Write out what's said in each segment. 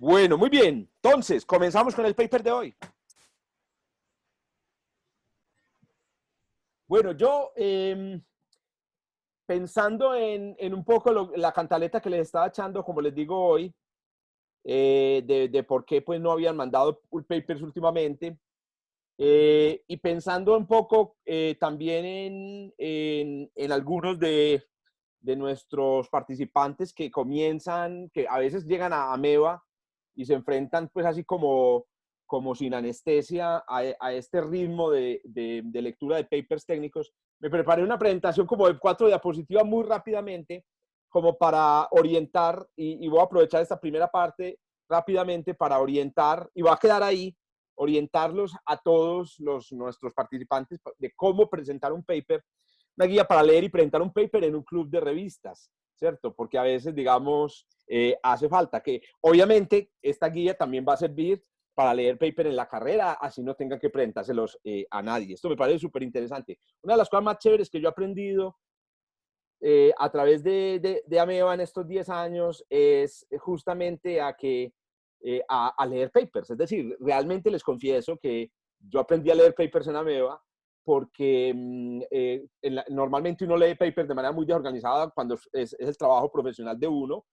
Bueno, muy bien. Entonces, comenzamos con el paper de hoy. Bueno, yo pensando en un poco la cantaleta que les estaba echando, como les digo hoy, de por qué pues, no habían mandado papers últimamente, y pensando un poco también en algunos de nuestros participantes que comienzan, que a veces llegan a MEVA y se enfrentan pues así como sin anestesia a este ritmo de lectura de papers técnicos. Me preparé una presentación como de 4 diapositivas muy rápidamente, como para orientar, y voy a aprovechar esta primera parte rápidamente para orientar, y va a quedar ahí, orientarlos a todos nuestros participantes de cómo presentar un paper, una guía para leer y presentar un paper en un club de revistas, ¿cierto? Porque a veces, digamos, hace falta que, obviamente, esta guía también va a servir para leer paper en la carrera, así no tengan que presentárselos a nadie. Esto me parece súper interesante. Una de las cosas más chéveres que yo he aprendido a través de Ameba en estos 10 años es justamente a leer papers. Es decir, realmente les confieso que yo aprendí a leer papers en Ameba porque normalmente uno lee papers de manera muy desorganizada cuando es el trabajo profesional de uno.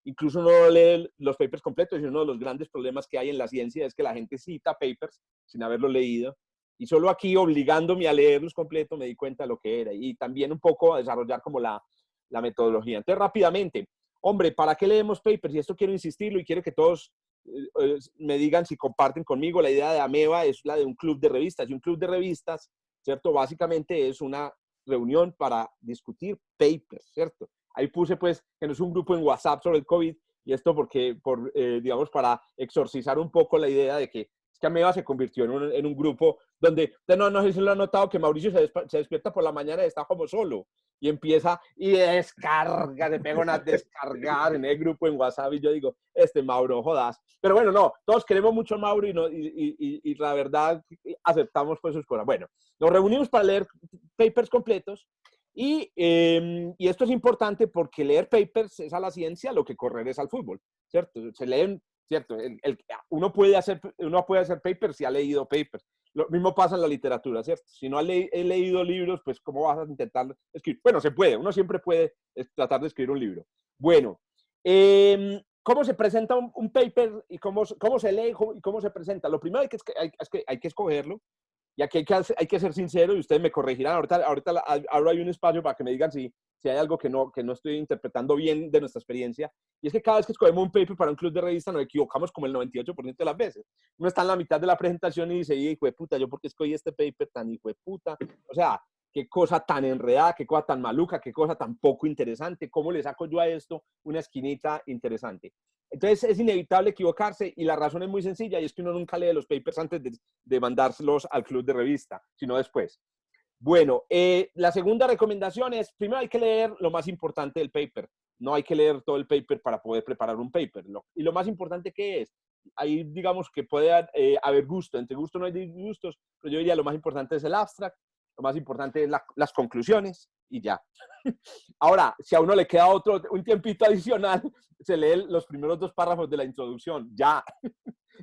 Incluso no lee los papers completos, y uno de los grandes problemas que hay en la ciencia es que la gente cita papers sin haberlo leído. Y solo aquí, obligándome a leerlos completos, me di cuenta de lo que era. Y también un poco a desarrollar como la metodología. Entonces, rápidamente, hombre, ¿para qué leemos papers? Y esto quiero insistirlo y quiero que todos me digan si comparten conmigo. La idea de Ameba es la de un club de revistas. Y un club de revistas, ¿cierto? Básicamente es una reunión para discutir papers, ¿cierto? Ahí puse, pues, que no es un grupo en WhatsApp sobre el COVID, y esto porque, digamos, para exorcizar un poco la idea de que es que Ameba se convirtió en un grupo donde, no sé si lo han notado, que Mauricio se despierta por la mañana y está como solo, y empieza y descarga, se pega una descargar en el grupo en WhatsApp, y yo digo, Mauro, jodas. Pero bueno, no, todos queremos mucho a Mauro, y la verdad aceptamos pues sus cosas. Bueno, nos reunimos para leer papers completos, y esto es importante porque leer papers es a la ciencia lo que correr es al fútbol, ¿cierto? Se leen, ¿cierto? Uno puede hacer papers si ha leído papers. Lo mismo pasa en la literatura, ¿cierto? Si no he leído libros, pues ¿cómo vas a intentar escribir? Bueno, se puede, uno siempre puede tratar de escribir un libro. Bueno, ¿cómo se presenta un paper y cómo se lee y cómo se presenta? Lo primero es que hay que escogerlo. Y aquí hay que ser sincero, y ustedes me corregirán. Ahorita hay un espacio para que me digan si hay algo que no estoy interpretando bien de nuestra experiencia. Y es que cada vez que escogemos un paper para un club de revista nos equivocamos como el 98% de las veces. Uno está en la mitad de la presentación y dice, hijo de puta, ¿yo por qué escogí este paper tan hijo de puta? O sea, qué cosa tan enredada, qué cosa tan maluca, qué cosa tan poco interesante. ¿Cómo le saco yo a esto una esquinita interesante? Entonces es inevitable equivocarse, y la razón es muy sencilla, y es que uno nunca lee los papers antes de mandárselos al club de revista, sino después. Bueno, la segunda recomendación es, primero hay que leer lo más importante del paper. No hay que leer todo el paper para poder preparar un paper. Y lo más importante que es, ahí digamos que puede haber gusto, entre gusto no hay disgustos, pero yo diría lo más importante es el abstract, lo más importante es las conclusiones, y ya. Ahora, si a uno le queda un tiempito adicional, se lee los primeros 2 párrafos de la introducción, ya,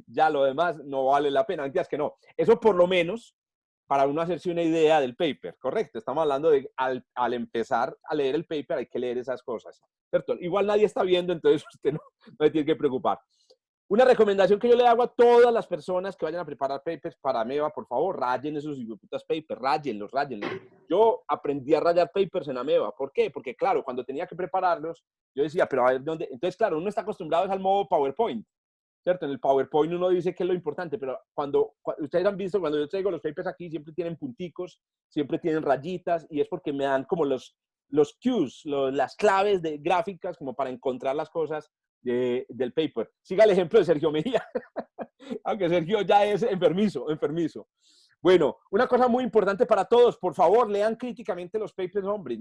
ya lo demás no vale la pena. Mentiras que no. Eso por lo menos para uno hacerse una idea del paper, correcto. Estamos hablando de al empezar a leer el paper hay que leer esas cosas, ¿cierto? Igual nadie está viendo, entonces usted no se tiene que preocupar. Una recomendación que yo le hago a todas las personas que vayan a preparar papers para Ameba, por favor, rayen esos putas papers, rayenlos. Yo aprendí a rayar papers en Ameba. ¿Por qué? Porque, claro, cuando tenía que prepararlos, yo decía, pero a ver, ¿dónde? Entonces, claro, uno está acostumbrado al modo PowerPoint, ¿cierto? En el PowerPoint uno dice que es lo importante, pero cuando ustedes han visto, cuando yo traigo los papers aquí, siempre tienen punticos, siempre tienen rayitas, y es porque me dan como los cues, las claves de gráficas como para encontrar las cosas del paper. Siga el ejemplo de Sergio Mejía, aunque Sergio ya es enfermizo. Bueno, una cosa muy importante para todos, por favor, lean críticamente los papers, hombre.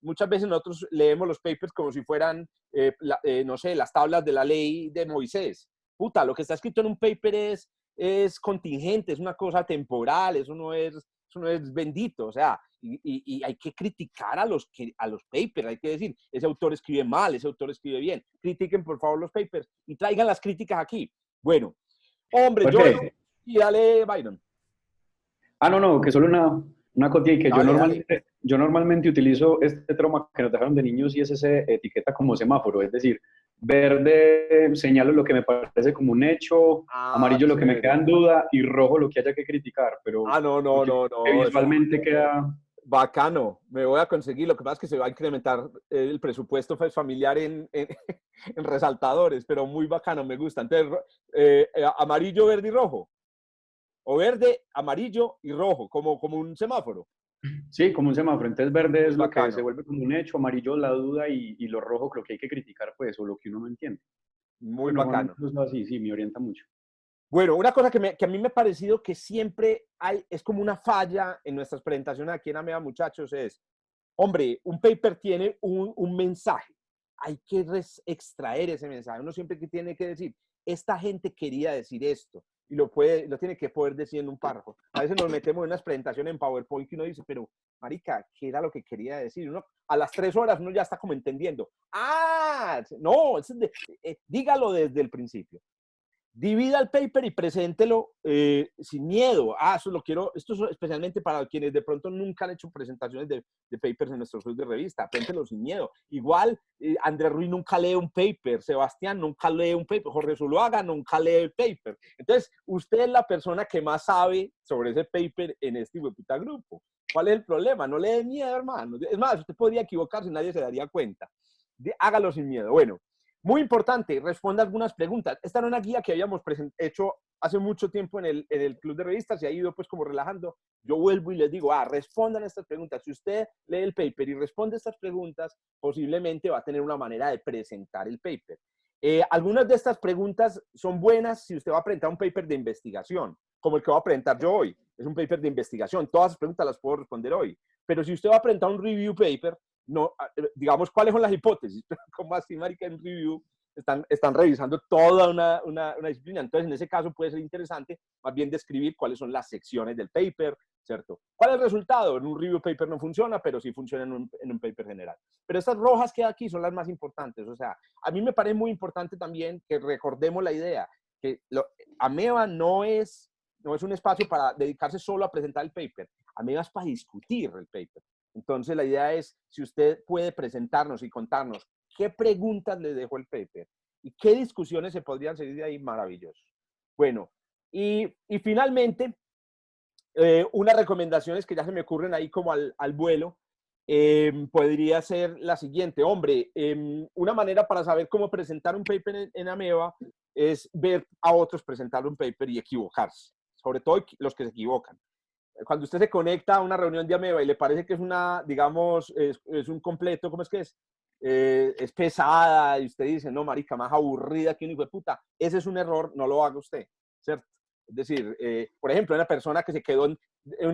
Muchas veces nosotros leemos los papers como si fueran, no sé, las tablas de la ley de Moisés. Puta, lo que está escrito en un paper es contingente, es una cosa temporal, eso no es eso no es bendito, o sea, y hay que criticar a los papers, hay que decir, ese autor escribe mal, ese autor escribe bien, critiquen por favor los papers y traigan las críticas aquí. Bueno, hombre, yo, Jorge, y dale, Byron. no, que solo una cotilla y que Dale, dale. yo normalmente utilizo este trauma que nos dejaron de niños y es ese etiqueta como semáforo, es decir, verde señalo lo que me parece como un hecho, Ah, amarillo lo que me queda chévere. en duda y rojo lo que haya que criticar, pero Ah, no, no, porque no, que no, eso visualmente queda... bacano. Me voy a conseguir. Lo que pasa es que se va a incrementar el presupuesto familiar en resaltadores, pero muy bacano, me gusta. Entonces, amarillo, verde y rojo. O verde, amarillo y rojo, como un semáforo. Sí, como un semáforo. Entonces verde Muy es lo que se bacano, vuelve como un hecho, amarillo la duda y lo rojo lo que hay que criticar, pues, o lo que uno no entiende. muy Pues normalmente bacano. lo uso así, sí, me orienta mucho. Bueno, una cosa que a mí me ha parecido que siempre es como una falla en nuestras presentaciones aquí en AMEA, muchachos, es, hombre, un paper tiene un mensaje. Hay que extraer ese mensaje. Uno siempre que tiene que decir, esta gente quería decir esto y lo tiene que poder decir en un párrafo. A veces nos metemos en unas presentaciones en PowerPoint que uno dice, pero marica, ¿qué era lo que quería decir? Uno, a las 3 horas uno ya está como entendiendo. Ah, no, dígalo desde el principio. Divida el paper y preséntelo sin miedo. Eso lo quiero, esto es especialmente para quienes de pronto nunca han hecho presentaciones de papers en nuestros clubes de revista. Preséntelo sin miedo. Igual, Andrés Ruiz nunca lee un paper, Sebastián nunca lee un paper, Jorge Zuluaga nunca lee el paper. Entonces, usted es la persona que más sabe sobre ese paper en este puta grupo. ¿Cuál es el problema? No le dé miedo, hermano. Es más, usted podría equivocarse y nadie se daría cuenta. Hágalo sin miedo. Bueno, muy importante, responda algunas preguntas. Esta era una guía que habíamos hecho hace mucho tiempo en el club de revistas y ha ido pues como relajando. Yo vuelvo y les digo, respondan estas preguntas. Si usted lee el paper y responde estas preguntas, posiblemente va a tener una manera de presentar el paper. Algunas de estas preguntas son buenas si usted va a presentar un paper de investigación, como el que voy a presentar yo hoy. Es un paper de investigación. Todas las preguntas las puedo responder hoy. Pero si usted va a presentar un review paper, no, digamos, ¿cuáles son las hipótesis? ¿Cómo así, marica, en review? Están revisando toda una disciplina. Entonces, en ese caso puede ser interesante más bien describir cuáles son las secciones del paper, ¿cierto? ¿Cuál es el resultado? En un review paper no funciona, pero sí funciona en un paper general. Pero estas rojas que hay aquí son las más importantes. O sea, a mí me parece muy importante también que recordemos la idea que AMEBA no es un espacio para dedicarse solo a presentar el paper. AMEBA es para discutir el paper. Entonces, la idea es, si usted puede presentarnos y contarnos qué preguntas le dejó el paper y qué discusiones se podrían seguir de ahí, maravilloso. Bueno, y finalmente, unas recomendaciones que ya se me ocurren ahí como al vuelo, podría ser la siguiente. Hombre, una manera para saber cómo presentar un paper en AMEBA es ver a otros presentar un paper y equivocarse, sobre todo los que se equivocan. Cuando usted se conecta a una reunión de AMEBA y le parece que es una, digamos, es un completo, ¿cómo es que es? Es pesada y usted dice, no, marica, más aburrida que un hijo de puta. Ese es un error, no lo haga usted, ¿cierto? Es decir, por ejemplo, una persona que se quedó en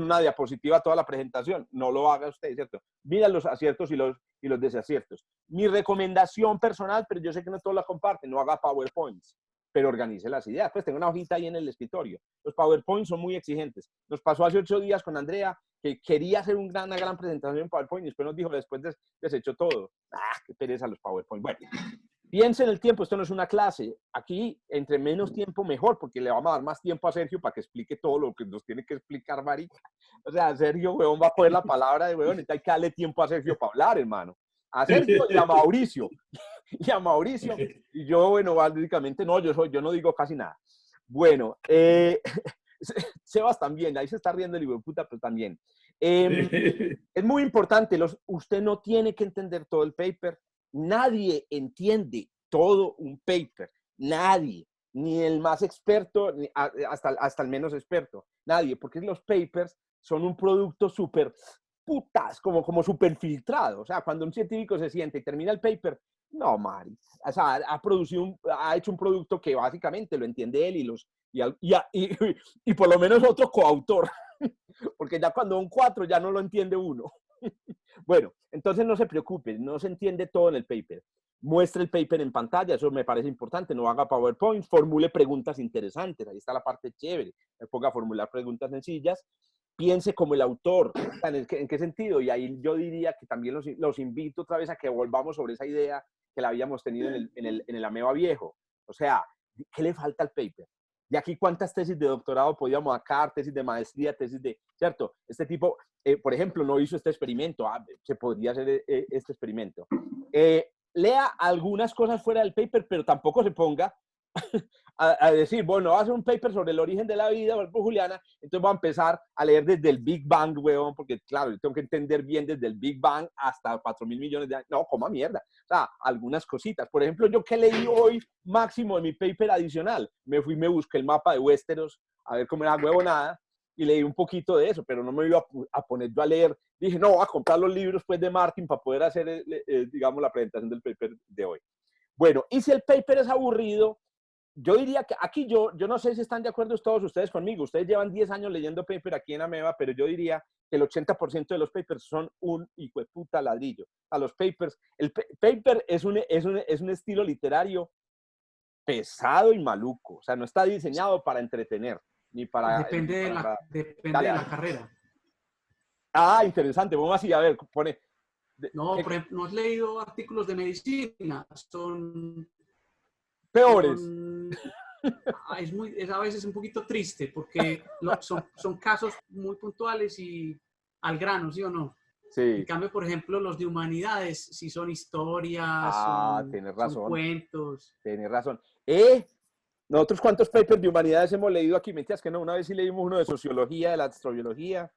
una diapositiva toda la presentación, no lo haga usted, ¿cierto? Mira los aciertos y los desaciertos. Mi recomendación personal, pero yo sé que no todos la comparten, no haga PowerPoints, pero organice las ideas. Pues tengo una hojita ahí en el escritorio. Los PowerPoints son muy exigentes. Nos pasó hace 8 días con Andrea, que quería hacer una gran presentación en PowerPoint y después nos dijo, después desechó todo. Qué pereza los PowerPoint. Bueno, piense en el tiempo, esto no es una clase. Aquí, entre menos tiempo, mejor, porque le vamos a dar más tiempo a Sergio para que explique todo lo que nos tiene que explicar, marica. O sea, Sergio, weón, va a poner la palabra de weón, entonces hay que darle tiempo a Sergio para hablar, hermano. A Sergio y a Mauricio. Y a Mauricio. Y yo, bueno, básicamente no, yo no digo casi nada. Bueno, Sebas también, ahí se está riendo el hijo de puta, pero también. Es muy importante, usted no tiene que entender todo el paper. Nadie entiende todo un paper. Nadie. Ni el más experto, hasta el menos experto. Nadie, porque los papers son un producto súper putas, como súper filtrado. O sea, cuando un científico se siente y termina el paper, no, Mari. O sea, ha hecho un producto que básicamente lo entiende él y por lo menos otro coautor. Porque ya cuando son 4 ya no lo entiende uno. Bueno, entonces no se preocupe, no se entiende todo en el paper. Muestre el paper en pantalla, eso me parece importante, no haga PowerPoint, formule preguntas interesantes, ahí está la parte chévere, me ponga a formular preguntas sencillas piense como el autor. ¿En qué sentido? Y ahí yo diría que también los invito otra vez a que volvamos sobre esa idea que la habíamos tenido en el Ameba viejo. O sea, ¿qué le falta al paper? De aquí, ¿cuántas tesis de doctorado podíamos sacar? Tesis de maestría, tesis de... ¿Cierto? Este tipo, por ejemplo, no hizo este experimento. Se podría hacer este experimento. Lea algunas cosas fuera del paper, pero tampoco se ponga a decir, bueno, voy a hacer un paper sobre el origen de la vida, por Juliana, entonces voy a empezar a leer desde el Big Bang, weón, porque claro, yo tengo que entender bien desde el Big Bang hasta 4.000 millones de años. No, coma mierda. O sea, algunas cositas. Por ejemplo, yo que leí hoy máximo en mi paper adicional, me busqué el mapa de Westeros, a ver cómo era huevonada, y leí un poquito de eso, pero no me iba a poner yo a leer. Dije, no, voy a comprar los libros pues de Martin para poder hacer, digamos, la presentación del paper de hoy. Bueno, y si el paper es aburrido, yo diría que aquí yo no sé si están de acuerdo todos ustedes conmigo. Ustedes llevan 10 años leyendo paper aquí en Ameba, pero yo diría que el 80% de los papers son un hijo de puta ladrillo. A los papers, el paper es un estilo literario pesado y maluco. O sea, no está diseñado para entretener, ni para... Depende de la carrera. Ah, interesante. Vamos así, a ver, pone... No, por ejemplo, ¿no has leído artículos de medicina? Son... Peores. Es a veces un poquito triste porque son casos muy puntuales y al grano, ¿sí o no? Sí. En cambio, por ejemplo, los de humanidades, si son historias, tienes razón. son cuentos. Tienes razón. Nosotros, ¿cuántos papers de humanidades hemos leído aquí? Mentiras que no, una vez sí leímos uno de sociología, de la astrobiología,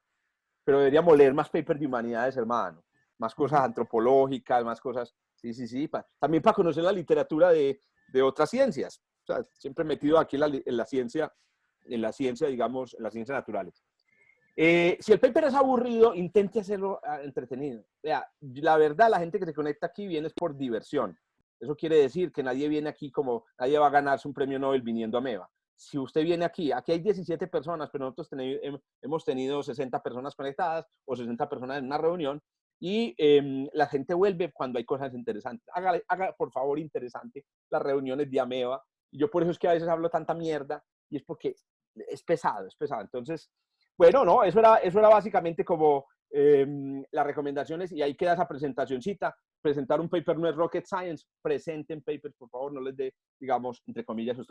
pero deberíamos leer más papers de humanidades, hermano. Más cosas antropológicas, más cosas... Sí. También para conocer la literatura de otras ciencias. O sea, siempre metido aquí en la ciencia, digamos, en las ciencias naturales. Si el paper es aburrido, intente hacerlo entretenido. Vea, la verdad, la gente que se conecta aquí viene por diversión. Eso quiere decir que nadie viene aquí como, nadie va a ganarse un premio Nobel viniendo a Ameba. Si usted viene aquí hay 17 personas, pero nosotros hemos tenido 60 personas conectadas o 60 personas en una reunión y la gente vuelve cuando hay cosas interesantes. Haga por favor interesante las reuniones de Ameba. Y yo por eso es que a veces hablo tanta mierda y es porque es pesado. Entonces, bueno, no, eso era básicamente como las recomendaciones y ahí queda esa presentacioncita. Presentar un paper no es rocket science, presenten papers, por favor, no les dé, digamos, entre comillas, ustedes.